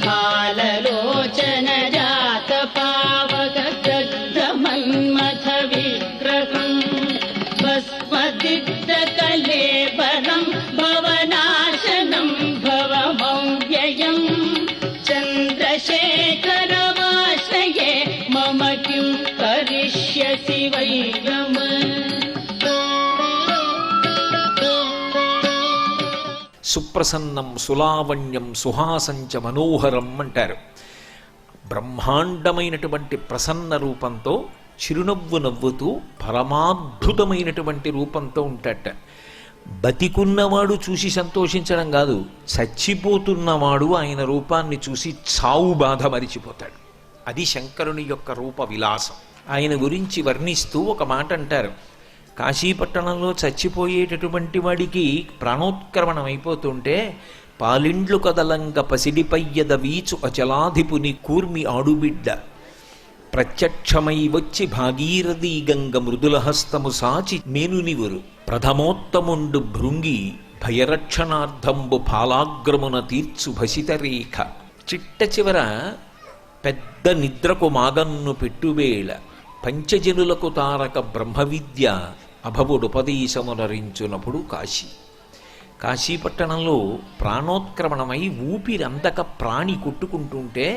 भाललोचन जात पावक दग्धमन्मथ विग्रहम् भस्मदिग्ध कलेबरं भवनाशनं भवमव्ययम् चन्द्रशेखरमाश्रये मम किं करिष्यसि वै नम. సుప్రసన్నం సులావణ్యం సుహాసంచ మనోహరం అంటారు. బ్రహ్మాండమైనటువంటి ప్రసన్న రూపంతో చిరునవ్వు నవ్వుతూ పరమాద్భుతమైనటువంటి రూపంతో ఉంటాట. బతికున్నవాడు చూసి సంతోషించడం కాదు, చచ్చిపోతున్నవాడు ఆయన రూపాన్ని చూసి చావు బాధ మరిచిపోతాడు. అది శంకరుని యొక్క రూప విలాసం. ఆయన గురించి వర్ణిస్తూ ఒక మాట అంటారు, కాశీపట్టణంలో చచ్చిపోయేటటువంటి వాడికి ప్రాణోత్క్రమణం అయిపోతుంటే పాలిండ్లు కదలంగ పసిడిపయ్యద వీచు అచలాధిపుని కూర్మి ఆడుబిడ్డ ప్రత్యక్షమై వచ్చి భాగీరథీ గంగ మృదులహస్తము సాచి మేనునివురు ప్రథమోత్తముండు భృంగి భయరక్షణార్థంబు ఫాలాగ్రమున తీర్చు భసితరేఖ. చిట్ట చివర పెద్ద నిద్రకు మాగన్ను పెట్టువేళ పంచజనులకు తారక బ్రహ్మవిద్య అభవుడుపదేశమునరించునప్పుడు కాశీ. కాశీపట్టణంలో ప్రాణోత్క్రమణమై ఊపిరందక ప్రాణి కొట్టుకుంటుంటే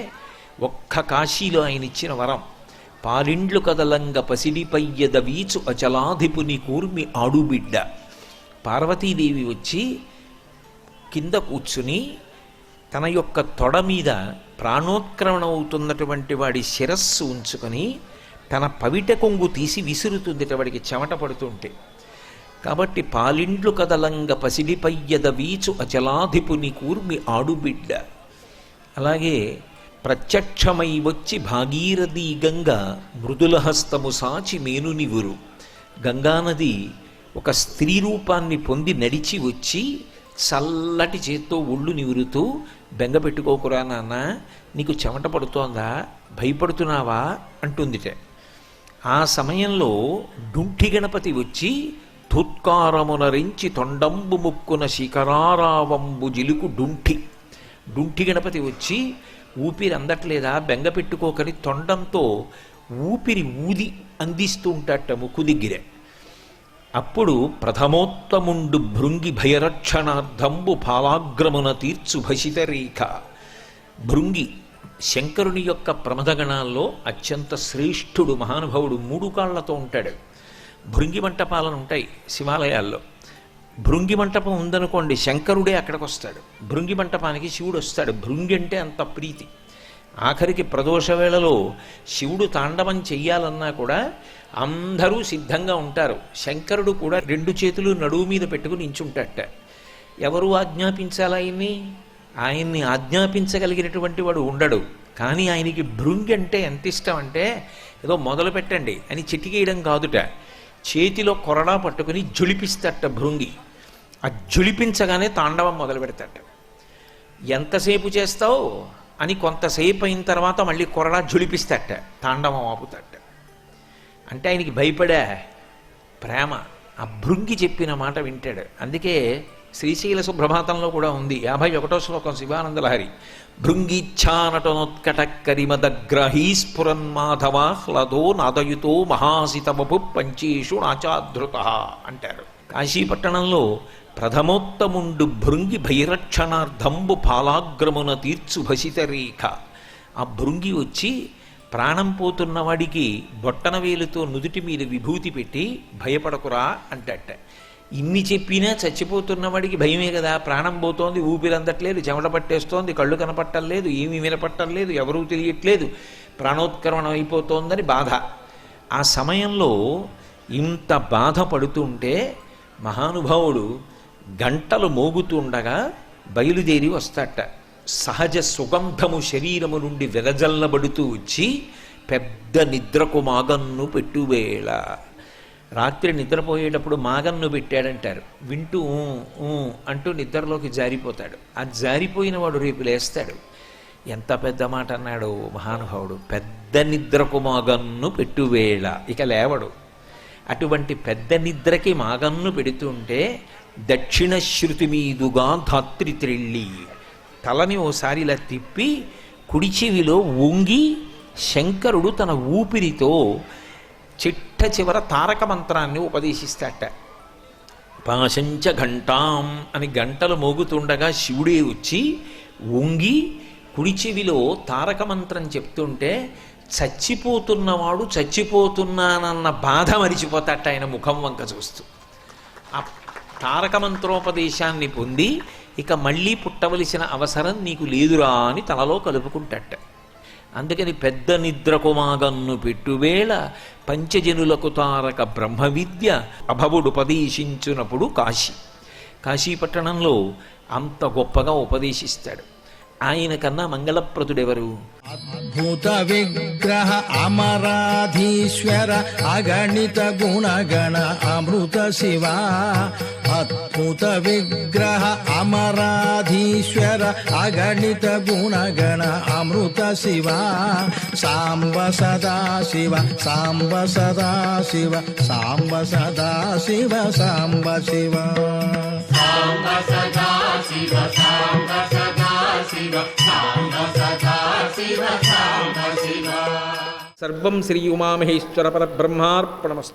ఒక్క కాశీలో ఆయన ఇచ్చిన వరం, పాలిండ్లు కదలంగ పసిడిపయ్యద వీచు అచలాధిపుని కూర్మి ఆడుబిడ్డ. పార్వతీదేవి వచ్చి కింద కూర్చుని తన యొక్క తొడ మీద ప్రాణోత్క్రమణం అవుతున్నటువంటి వాడి శిరస్సు ఉంచుకొని తన పవిట కొంగు తీసి విసురుతుంది వాడికి చెమట పడుతుంటే. కాబట్టి పాలిండ్లు కదలంగ పసిడిపయ్యద వీచు అచలాధిపుని కూర్మి ఆడుబిడ్డ. అలాగే ప్రత్యక్షమై వచ్చి భాగీరథీ గంగ మృదులహస్తము సాచి మేనునివురు. గంగానది ఒక స్త్రీ రూపాన్ని పొంది నడిచి వచ్చి చల్లటి చేత్తో ఒళ్ళు నివురుతూ, బెంగ పెట్టుకోకురా నాన్న, నీకు చెమట పడుతోందా, భయపడుతున్నావా అంటుందిట. ఆ సమయంలో డుంఠి గణపతి వచ్చి ధుత్కారమునరించి తొండంబు ముక్కున శిఖరారావంబు జిలుకు డుంఠి గణపతి వచ్చి ఊపిరి అందట్లేదా, బెంగ పెట్టుకోకని తొండంతో ఊపిరి ఊది అందిస్తూ ఉంటాట ముక్కు దగ్గర. అప్పుడు ప్రథమోత్తముండు భృంగి భయరక్షణార్థంబు ఫాలాగ్రమున తీర్చు భసితరేఖ. భృంగి శంకరుని యొక్క ప్రమథగణాల్లో అత్యంత శ్రేష్ఠుడు, మహానుభావుడు. 3 కాళ్లతో ఉంటాడు. భృంగి మంటపాలను ఉంటాయి శివాలయాల్లో. భృంగి మంటపం ఉందనుకోండి, శంకరుడే అక్కడికి వస్తాడు. భృంగి మంటపానికి శివుడు వస్తాడు. భృంగి అంటే అంత ప్రీతి. ఆఖరికి ప్రదోష వేళలో శివుడు తాండవం చెయ్యాలన్నా కూడా అందరూ సిద్ధంగా ఉంటారు. శంకరుడు కూడా 2 చేతులు నడువు మీద పెట్టుకుని నించుంటాట. ఎవరు ఆజ్ఞాపించాలి ఆయన్ని ఆజ్ఞాపించగలిగినటువంటి వాడు ఉండడు. కానీ ఆయనకి భృంగి అంటే ఎంత ఇష్టం అంటే, ఏదో మొదలు పెట్టండి అని చిటికేయడం కాదుట, చేతిలో కొరడా పట్టుకుని జుళిపిస్తట భృంగి. ఆ జుళిపించగానే తాండవం మొదలు పెడతాట. ఎంతసేపు చేస్తావు అని కొంతసేపు అయిన తర్వాత మళ్ళీ కొరడా జుళిపిస్తట, తాండవం ఆపుతట. అంటే ఆయనకి భయపడా ప్రేమ. ఆ భృంగి చెప్పిన మాట వింటాడు. అందుకే శ్రీశైల సుప్రభాతంలో కూడా ఉంది 51వ శ్లోకం శివానందలహరి. భృంగిచ్ఛానటనోత్కట కరిమదగ్రహీ స్ఫురన్మాధవాహ్లదో నాదయుతో మహాసితమపు పంచేషు నాచాధృత అంటారు. కాశీపట్టణంలో ప్రథమోత్తముండు భృంగి భైరక్షణార్థంబు ఫాలాగ్రమున తీర్చు భసితరేఖ. ఆ భృంగి వచ్చి ప్రాణం పోతున్న వాడికి బొట్టన వేలుతో నుదుటి మీద విభూతి పెట్టి భయపడకురా అంటట. ఇన్ని చెప్పినా చచ్చిపోతున్న వాడికి భయమే కదా. ప్రాణం పోతోంది, ఊపిరందట్లేదు, చెమట పట్టేస్తోంది, కళ్ళు కనపట్టం లేదు, ఏమీ వినపట్టం లేదు, ఎవరూ తెలియట్లేదు, ప్రాణోత్క్రమణం అయిపోతోందని బాధ. ఆ సమయంలో ఇంత బాధపడుతుంటే మహానుభావుడు గంటలు మోగుతుండగా బయలుదేరి వస్తాట. సహజ సుగంధము శరీరము నుండి వెదజల్లబడుతూ వచ్చి పెద్ద నిద్రకు మాగన్ను పెట్టువేళ. రాత్రి నిద్రపోయేటప్పుడు మాగన్ను పెట్టాడంటారు. వింటూ అంటూ నిద్రలోకి జారిపోతాడు. ఆ జారిపోయిన వాడు రేపు లేస్తాడు. ఎంత పెద్ద మాట అన్నాడు మహానుభావుడు, పెద్ద నిద్రకు మాగన్ను పెట్టువేళ. ఇక లేవడు. అటువంటి పెద్ద నిద్రకి మాగన్ను పెడుతుంటే దక్షిణ శృతి మీదుగా ధాత్రి త్రిళ్ళి, తలని ఓసారి ఇలా తిప్పి కుడి చెవిలో వంగి శంకరుడు తన ఊపిరితో చిట్ట చివర తారక మంత్రాన్ని ఉపదేశిస్తాట. పాశంచ ఘంటాం అని గంటలు మోగుతుండగా శివుడే వచ్చి వంగి కుడి చెవిలో తారక మంత్రం చెప్తుంటే చచ్చిపోతున్నవాడు చచ్చిపోతున్నానన్న బాధ మరిచిపోతాట ఆయన ముఖం వంక చూస్తూ. ఆ తారక మంత్రోపదేశాన్ని పొంది ఇక మళ్ళీ పుట్టవలసిన అవసరం నీకు లేదురా అని తనలో కలుపుకుంటట. అందుకని పెద్ద నిద్రకు మాగన్ను పెట్టువేళ పంచజనులకు తారక బ్రహ్మ విద్య అభవుడుపదేశించునప్పుడు కాశీపట్టణంలో అంత గొప్పగా ఉపదేశిస్తాడు. ఆయన కన్నా మంగళప్రదుడెవరు? అద్భుత విగ్రహ అమరాధీశ్వర అగణిత గుణగణ అమృత శివ. అద్భుత విగ్రహ అమరాధీశ్వర అగణిత గుణగణ అమృత శివ. సాంబ సదా శివ సాంబ సదా శివ సాంబ సదా శివ సాంబ శివ. సాంబ సదా శివ సాంబ సదా శివ సాంబ సదా శివ సాంబ శివ. సర్వం శ్రీ ఉమామహేశ్వర పరబ్రహ్మార్పణమస్తు.